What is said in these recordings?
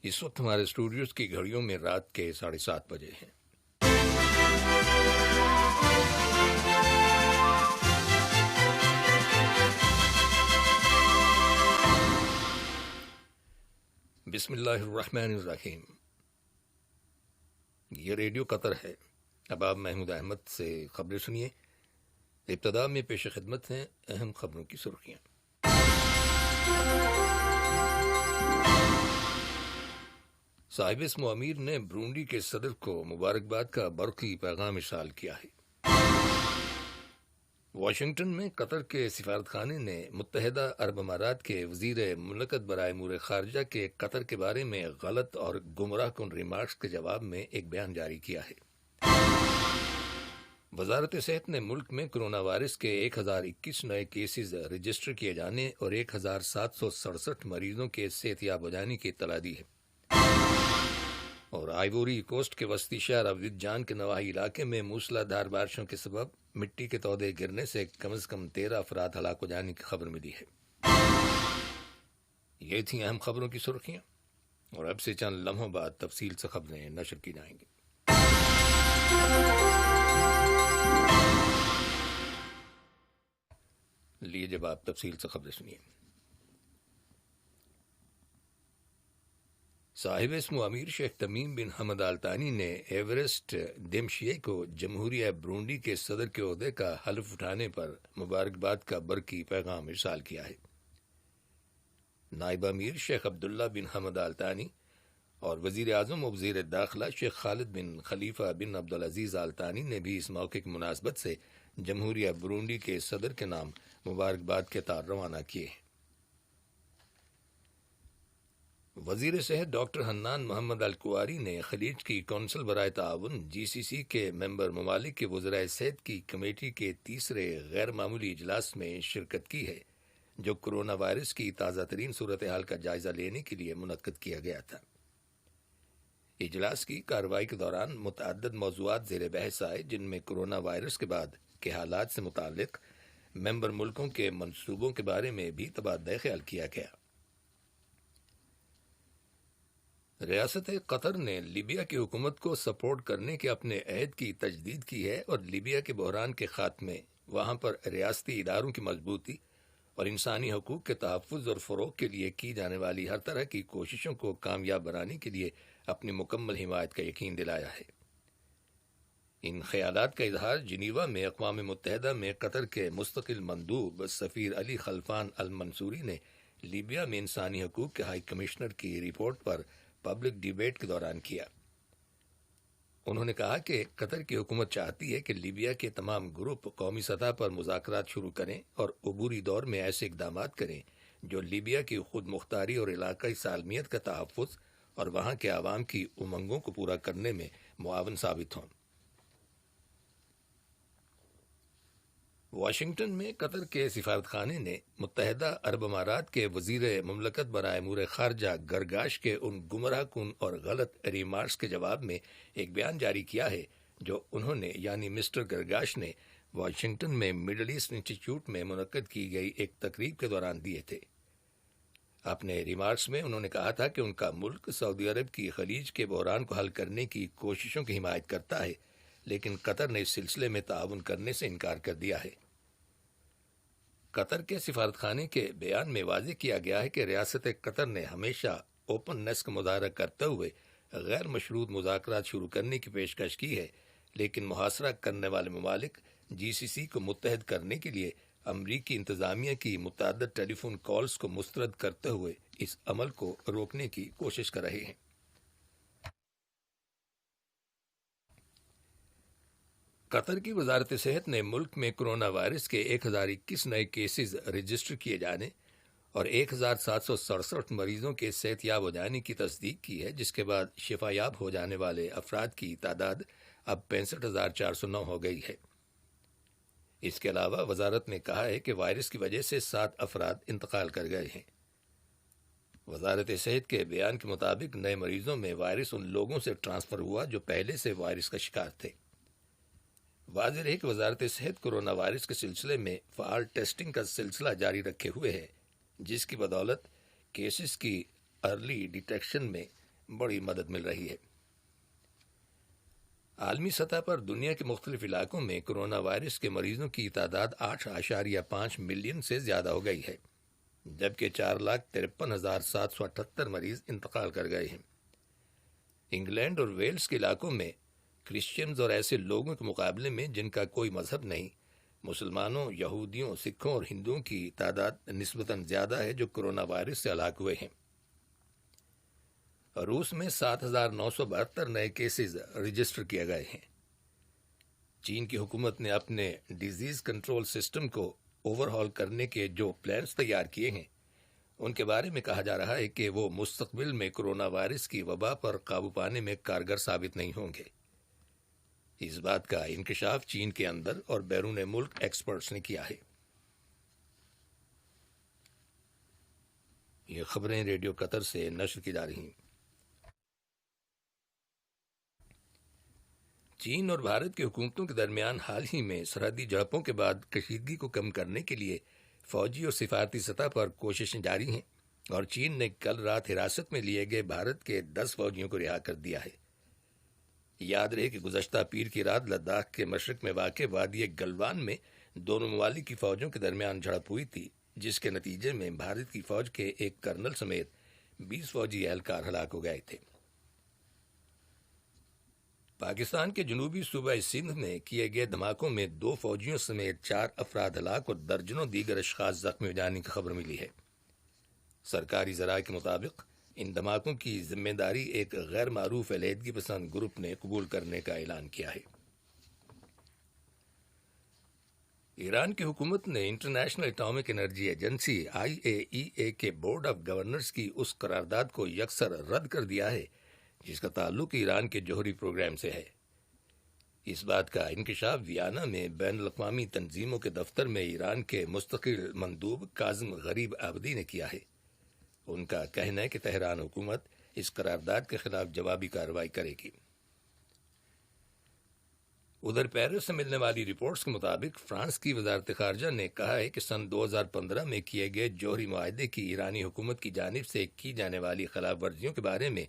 اس وقت ہمارے اسٹوڈیوز کی گھڑیوں میں رات کے 7:30 بجے ہیں۔ بسم اللہ الرحمن الرحیم۔ یہ ریڈیو قطر ہے۔ اب آپ محمود احمد سے خبریں سنیے۔ ابتدا میں پیش خدمت ہیں اہم خبروں کی سرخیاں۔ صاحب اسم امیر نے برونڈی کے صدر کو مبارکباد کا برقی پیغام ارسال کیا ہے۔ واشنگٹن میں قطر کے سفارتخانے نے متحدہ عرب امارات کے وزیر مملکت برائے امور خارجہ کے قطر کے بارے میں غلط اور گمراہ کن ریمارکس کے جواب میں ایک بیان جاری کیا ہے۔ وزارت صحت نے ملک میں کرونا وائرس کے 1021 نئے کیسز رجسٹر کیے جانے اور 1767 مریضوں کے صحت یاب ہو جانے کی اطلاع دی ہے۔ اور آئیوری کوسٹ کے وسطی شہر ابیجان کے نواحی علاقے میں موسلا دھار بارشوں کے سبب مٹی کے تودے گرنے سے کم از کم 13 افراد ہلاک ہو جانے کی خبر ملی ہے۔ یہ تھیں اہم خبروں کی سرخیاں، اور اب سے چند لمحوں بعد تفصیل سے خبریں نشر کی جائیں گی۔ لیے جب آپ تفصیل سے خبریں سنیے۔ صاحب اسم امیر شیخ تمیم بن حمد آل ثانی نے ایورسٹ دمشیے کو جمہوریہ برونڈی کے صدر کے عہدے کا حلف اٹھانے پر مبارکباد کا برقی پیغام ارسال کیا ہے۔ نائب امیر شیخ عبداللہ بن حمد آل ثانی اور وزیر اعظم و وزیر داخلہ شیخ خالد بن خلیفہ بن عبدالعزیز آل ثانی نے بھی اس موقع کی مناسبت سے جمہوریہ برونڈی کے صدر کے نام مبارکباد کے تار روانہ کیے ہیں۔ وزیر صحت ڈاکٹر حنان محمد الکواری نے خلیج کی کونسل برائے تعاون GCC کے ممبر ممالک کے وزرائے صحت کی کمیٹی کے تیسرے غیر معمولی اجلاس میں شرکت کی ہے، جو کرونا وائرس کی تازہ ترین صورتحال کا جائزہ لینے کے لیے منعقد کیا گیا تھا۔ اجلاس کی کارروائی کے دوران متعدد موضوعات زیر بحث آئے، جن میں کرونا وائرس کے بعد کے حالات سے متعلق ممبر ملکوں کے منصوبوں کے بارے میں بھی تبادلہ خیال کیا گیا۔ ریاست قطر نے لیبیا کی حکومت کو سپورٹ کرنے کے اپنے عہد کی تجدید کی ہے اور لیبیا کے بحران کے خاتمے، وہاں پر ریاستی اداروں کی مضبوطی اور انسانی حقوق کے تحفظ اور فروغ کے لیے کی جانے والی ہر طرح کی کوششوں کو کامیاب بنانے کے لیے اپنی مکمل حمایت کا یقین دلایا ہے۔ ان خیالات کا اظہار جنیوا میں اقوام متحدہ میں قطر کے مستقل مندوب سفیر علی خلفان المنصوری نے لیبیا میں انسانی حقوق کے ہائی کمشنر کی رپورٹ پر پبلک ڈیبیٹ کے دوران کیا۔ انہوں نے کہا کہ قطر کی حکومت چاہتی ہے کہ لیبیا کے تمام گروپ قومی سطح پر مذاکرات شروع کریں اور عبوری دور میں ایسے اقدامات کریں جو لیبیا کی خود مختاری اور علاقائی سالمیت کا تحفظ اور وہاں کے عوام کی امنگوں کو پورا کرنے میں معاون ثابت ہوں۔ واشنگٹن میں قطر کے سفارتخانے نے متحدہ عرب امارات کے وزیر مملکت برائے امور خارجہ گرگاش کے ان گمراہ کن اور غلط ریمارکس کے جواب میں ایک بیان جاری کیا ہے، جو انہوں نے یعنی مسٹر گرگاش نے واشنگٹن میں مڈل ایسٹ انسٹیٹیوٹ میں منعقد کی گئی ایک تقریب کے دوران دیے تھے۔ اپنے ریمارکس میں انہوں نے کہا تھا کہ ان کا ملک سعودی عرب کی خلیج کے بحران کو حل کرنے کی کوششوں کی حمایت کرتا ہے، لیکن قطر نے اس سلسلے میں تعاون کرنے سے انکار کر دیا ہے۔ قطر کے سفارتخانے کے بیان میں واضح کیا گیا ہے کہ ریاست قطر نے ہمیشہ اوپن نیس کا مظاہرہ کرتے ہوئے غیر مشروط مذاکرات شروع کرنے کی پیشکش کی ہے، لیکن محاصرہ کرنے والے ممالک GCC کو متحد کرنے کے لیے امریکی انتظامیہ کی متعدد ٹیلی فون کالز کو مسترد کرتے ہوئے اس عمل کو روکنے کی کوشش کر رہے ہیں۔ قطر کی وزارت صحت نے ملک میں کرونا وائرس کے 1021 نئے کیسز رجسٹر کیے جانے اور 1767 مریضوں کے صحت یاب ہو جانے کی تصدیق کی ہے، جس کے بعد شفا یاب ہو جانے والے افراد کی تعداد اب 65,409 ہو گئی ہے۔ اس کے علاوہ وزارت نے کہا ہے کہ وائرس کی وجہ سے 7 افراد انتقال کر گئے ہیں۔ وزارت صحت کے بیان کے مطابق نئے مریضوں میں وائرس ان لوگوں سے ٹرانسفر ہوا جو پہلے سے وائرس کا شکار تھے۔ واضح ہے کہ وزارت صحت کرونا وائرس کے سلسلے میں فعال ٹیسٹنگ کا سلسلہ جاری رکھے ہوئے ہے، جس کی بدولت کیسز کی ارلی ڈیٹیکشن میں بڑی مدد مل رہی ہے۔ عالمی سطح پر دنیا کے مختلف علاقوں میں کرونا وائرس کے مریضوں کی تعداد 8.5 ملین سے زیادہ ہو گئی ہے، جبکہ 4,53,778 مریض انتقال کر گئے ہیں۔ انگلینڈ اور ویلز کے علاقوں میں کرسچنز اور ایسے لوگوں کے مقابلے میں جن کا کوئی مذہب نہیں، مسلمانوں، یہودیوں، سکھوں اور ہندوؤں کی تعداد نسبتاً زیادہ ہے جو کرونا وائرس سے ہلاک ہوئے ہیں۔ روس میں 7,972 نئے کیسز رجسٹر کیے گئے ہیں۔ چین کی حکومت نے اپنے ڈیزیز کنٹرول سسٹم کو اوور ہال کرنے کے جو پلانز تیار کیے ہیں ان کے بارے میں کہا جا رہا ہے کہ وہ مستقبل میں کرونا وائرس کی وبا پر قابو پانے میں کارگر ثابت نہیں ہوں گے۔ اس بات کا انکشاف چین کے اندر اور بیرون ملک ایکسپرٹس نے کیا ہے۔ یہ خبریں ریڈیو قطر سے نشر کی جا رہی ہیں۔ چین اور بھارت کی حکومتوں کے درمیان حال ہی میں سرحدی جھڑپوں کے بعد کشیدگی کو کم کرنے کے لیے فوجی اور سفارتی سطح پر کوششیں جاری ہیں، اور چین نے کل رات حراست میں لیے گئے بھارت کے 10 فوجیوں کو رہا کر دیا ہے۔ یاد رہے کہ گزشتہ پیر کی رات لداخ کے مشرق میں واقع وادی گلوان میں دونوں ممالک کی فوجوں کے درمیان جھڑپ ہوئی تھی، جس کے نتیجے میں بھارت کی فوج کے ایک کرنل سمیت 20 فوجی اہلکار ہلاک ہو گئے تھے۔ پاکستان کے جنوبی صوبہ سندھ میں کیے گئے دھماکوں میں 2 فوجیوں سمیت 4 افراد ہلاک اور درجنوں دیگر اشخاص زخمی ہو جانے کی خبر ملی ہے۔ سرکاری ذرائع کے مطابق ان دھماکوں کی ذمہ داری ایک غیر معروف علیحدگی پسند گروپ نے قبول کرنے کا اعلان کیا ہے۔ ایران کی حکومت نے international atomic energy agency IAEA کے بورڈ آف گورنرز کی اس قرارداد کو یکسر رد کر دیا ہے جس کا تعلق ایران کے جوہری پروگرام سے ہے۔ اس بات کا انکشاف ویانا میں بین الاقوامی تنظیموں کے دفتر میں ایران کے مستقل مندوب کاظم غریب آبدی نے کیا ہے۔ ان کا کہنا ہے کہ تہران حکومت اس قرارداد کے خلاف جوابی کارروائی کرے گی۔ ادھر پیرس سے ملنے والی رپورٹس کے مطابق فرانس کی وزارت خارجہ نے کہا ہے کہ سن 2015 میں کیے گئے جوہری معاہدے کی ایرانی حکومت کی جانب سے کی جانے والی خلاف ورزیوں کے بارے میں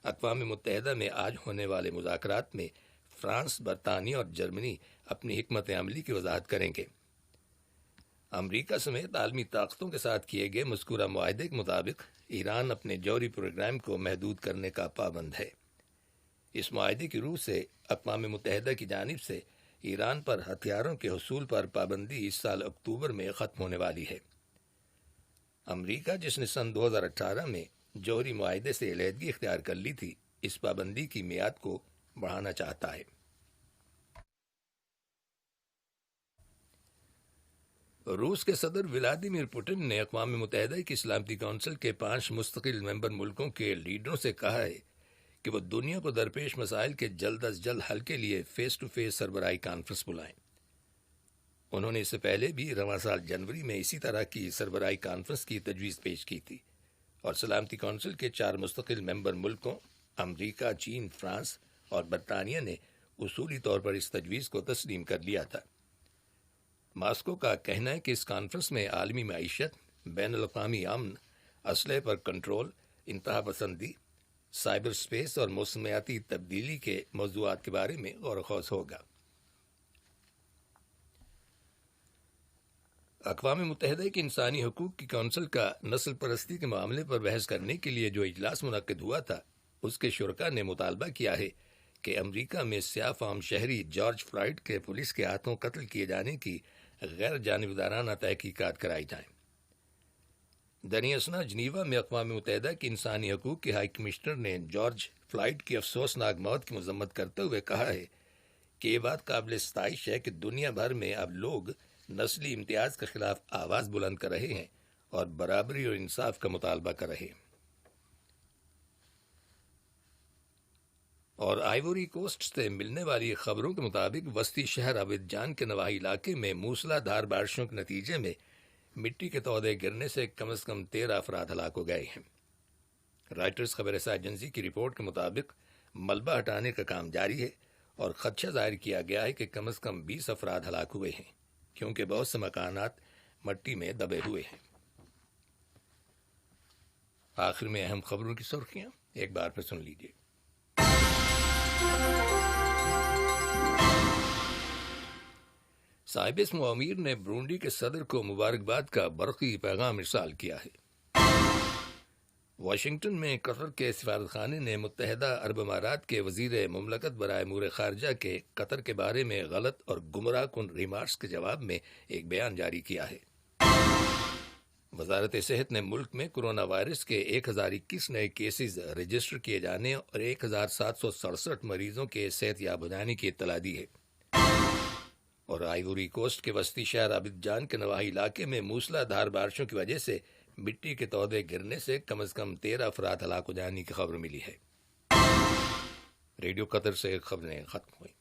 اقوام متحدہ میں آج ہونے والے مذاکرات میں فرانس، برطانیہ اور جرمنی اپنی حکمت عملی کی وضاحت کریں گے۔ امریکہ سمیت عالمی طاقتوں کے ساتھ کیے گئے مذکورہ معاہدے کے مطابق ایران اپنے جوہری پروگرام کو محدود کرنے کا پابند ہے۔ اس معاہدے کی روح سے اقوام متحدہ کی جانب سے ایران پر ہتھیاروں کے حصول پر پابندی اس سال اکتوبر میں ختم ہونے والی ہے۔ امریکہ، جس نے سن 2018 میں جوہری معاہدے سے علیحدگی اختیار کر لی تھی، اس پابندی کی میعاد کو بڑھانا چاہتا ہے۔ روس کے صدر ولادیمیر پوٹن نے اقوام متحدہ کی سلامتی کونسل کے 5 مستقل ممبر ملکوں کے لیڈروں سے کہا ہے کہ وہ دنیا کو درپیش مسائل کے جلد از جلد حل کے لیے فیس ٹو فیس سربراہی کانفرنس بلائیں۔ انہوں نے اس سے پہلے بھی رواں سال جنوری میں اسی طرح کی سربراہی کانفرنس کی تجویز پیش کی تھی، اور سلامتی کونسل کے 4 مستقل ممبر ملکوں امریکہ، چین، فرانس اور برطانیہ نے اصولی طور پر اس تجویز کو تسلیم کر لیا تھا۔ ماسکو کا کہنا ہے کہ اس کانفرنس میں عالمی معیشت، بین الاقوامی امن، اسلحے پر کنٹرول، انتہا پسندی، سائبر سپیس اور موسمیاتی تبدیلی کے موضوعات کے بارے میں غور و خوض ہوگا۔ اقوام متحدہ کی انسانی حقوق کی کونسل کا نسل پرستی کے معاملے پر بحث کرنے کے لیے جو اجلاس منعقد ہوا تھا، اس کے شرکاء نے مطالبہ کیا ہے کہ امریکہ میں سیاہ فام شہری جارج فلائیڈ کے پولیس کے ہاتھوں قتل کیے جانے کی غیر جانبدارانہ تحقیقات کرائی جائیں۔ دریں اثنا جنیوا میں اقوام متحدہ کی انسانی حقوق کے ہائی کمشنر نے جارج فلائیڈ کی افسوسناک موت کی مذمت کرتے ہوئے کہا ہے کہ یہ بات قابل ستائش ہے کہ دنیا بھر میں اب لوگ نسلی امتیاز کے خلاف آواز بلند کر رہے ہیں اور برابری اور انصاف کا مطالبہ کر رہے ہیں۔ اور آئیوری کوسٹ سے ملنے والی خبروں کے مطابق وسطی شہر ابیجان کے نواحی علاقے میں موسلا دھار بارشوں کے نتیجے میں مٹی کے تودے گرنے سے کم از کم 13 افراد ہلاک ہو گئے ہیں۔ رائٹرز خبر رساں ایجنسی کی رپورٹ کے مطابق ملبہ ہٹانے کا کام جاری ہے اور خدشہ ظاہر کیا گیا ہے کہ کم از کم 20 افراد ہلاک ہوئے ہیں، کیونکہ بہت سے مکانات مٹی میں دبے ہوئے ہیں۔ آخر میں اہم خبروں کی سرخیاں۔ ایک بار پھر سن لیجیے۔ صاحب اسم امیر نے برونڈی کے صدر کو مبارکباد کا برقی پیغام ارسال کیا ہے۔ واشنگٹن میں قطر کے سفارت خانے نے متحدہ عرب امارات کے وزیر مملکت برائے امور خارجہ کے قطر کے بارے میں غلط اور گمراہ کن ریمارکس کے جواب میں ایک بیان جاری کیا ہے۔ وزارت صحت نے ملک میں کرونا وائرس کے 1021 نئے کیسز رجسٹر کیے جانے اور 1767 مریضوں کے صحت یاب ہو جانے کی اطلاع دی ہے۔ اور آئیوری کوسٹ کے وسطی شہر عابدجان کے نواحی علاقے میں موسلا دھار بارشوں کی وجہ سے مٹی کے تودے گرنے سے کم از کم 13 افراد ہلاک ہو جانے کی خبر ملی ہے۔ ریڈیو قطر سے خبریں ختم ہوئیں۔